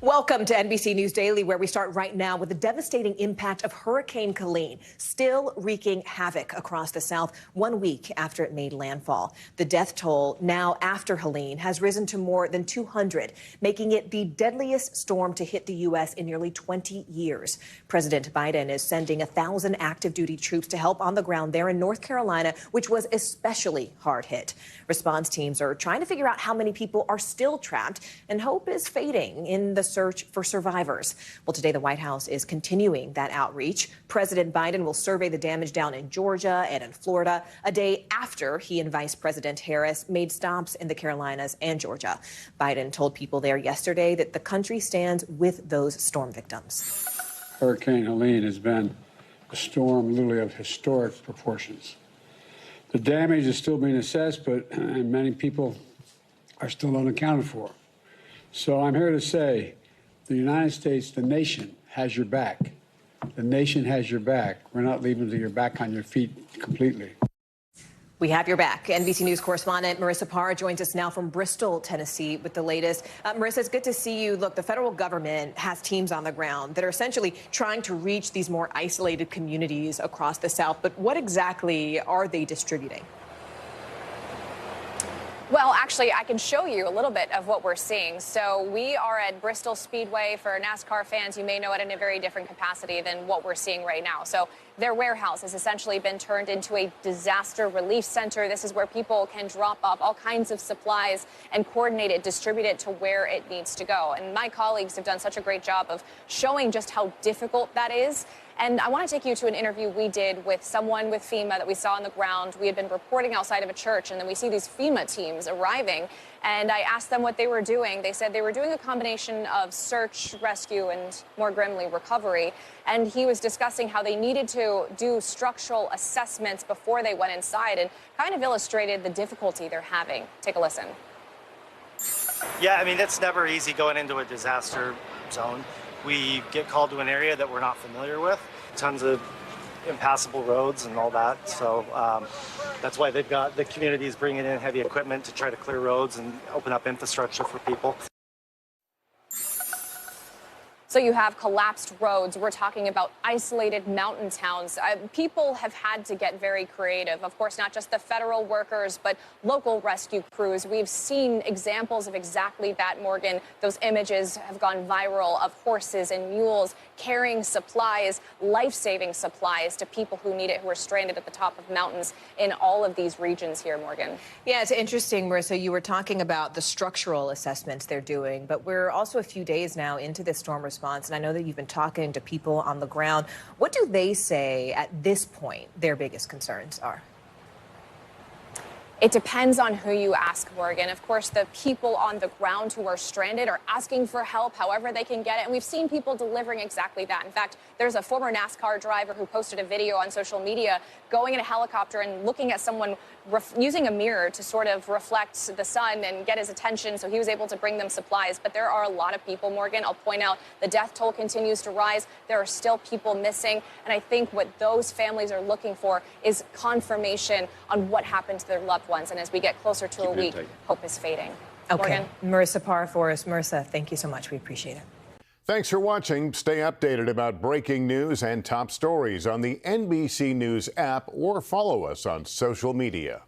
Welcome to NBC News Daily, where we start right now with the devastating impact of Hurricane Helene, still wreaking havoc across the South 1 week after it made landfall. The death toll now after Helene has risen to more than 200, making it the deadliest storm to hit the U.S. in nearly 20 years. President Biden is sending 1,000 active duty troops to help on the ground there in North Carolina, which was especially hard hit. Response teams are trying to figure out how many people are still trapped, and hope is fading in the search for survivors. Well, today the White House is continuing that outreach. President Biden will survey the damage down in Georgia and in Florida, a day after he and Vice President Harris made stops in the Carolinas and Georgia. Biden told people there yesterday that the country stands with those storm victims. Hurricane Helene has been a storm literally of historic proportions. The damage is still being assessed, but many people are still unaccounted for. So I'm here to say the United States, the nation, has your back. The nation has your back. We're not leaving your back on your feet completely. We have your back. NBC News correspondent Marissa Parr joins us now from Bristol, Tennessee, with the latest. Marissa, it's good to see you. Look, the federal government has teams on the ground that are essentially trying to reach these more isolated communities across the South. But what exactly are they distributing? Well, actually, I can show you a little bit of what we're seeing. So we are at Bristol Speedway. For NASCAR fans, you may know it in a very different capacity than what we're seeing right now. So their warehouse has essentially been turned into a disaster relief center. This is where people can drop off all kinds of supplies and coordinate it, distribute it to where it needs to go. And my colleagues have done such a great job of showing just how difficult that is. And I want to take you to an interview we did with someone with FEMA that we saw on the ground. We had been reporting outside of a church, and then we see these FEMA teams arriving. And I asked them what they were doing. They said they were doing a combination of search, rescue, and more grimly, recovery. And he was discussing how they needed to do structural assessments before they went inside, and kind of illustrated the difficulty they're having. Take a listen. Yeah, I mean, it's never easy going into a disaster zone. We get called to an area that we're not familiar with, tons of impassable roads and all that. So that's why they've got the communities bringing in heavy equipment to try to clear roads and open up infrastructure for people. So you have collapsed roads. We're talking about isolated mountain towns. People have had to get very creative. Of course, not just the federal workers, but local rescue crews. We've seen examples of exactly that, Morgan. Those images have gone viral of horses and mules carrying supplies, life-saving supplies to people who need it, who are stranded at the top of mountains in all of these regions here, Morgan. Yeah, it's interesting, Marissa. You were talking about the structural assessments they're doing, but we're also a few days now into this storm response. And I know that you've been talking to people on the ground. What do they say at this point their biggest concerns are? It depends on who you ask, Morgan. Of course, the people on the ground who are stranded are asking for help however they can get it. And we've seen people delivering exactly that. In fact, there's a former NASCAR driver who posted a video on social media going in a helicopter and looking at someone using a mirror to sort of reflect the sun and get his attention. So he was able to bring them supplies. But there are a lot of people, Morgan. I'll point out the death toll continues to rise. There are still people missing. And I think what those families are looking for is confirmation on what happened to their loved ones. And as we get closer to a week, hope is fading. Okay. Morgan? Marissa Parr for us. Marissa, thank you so much. We appreciate it. Thanks for watching. Stay updated about breaking news and top stories on the NBC News app or follow us on social media.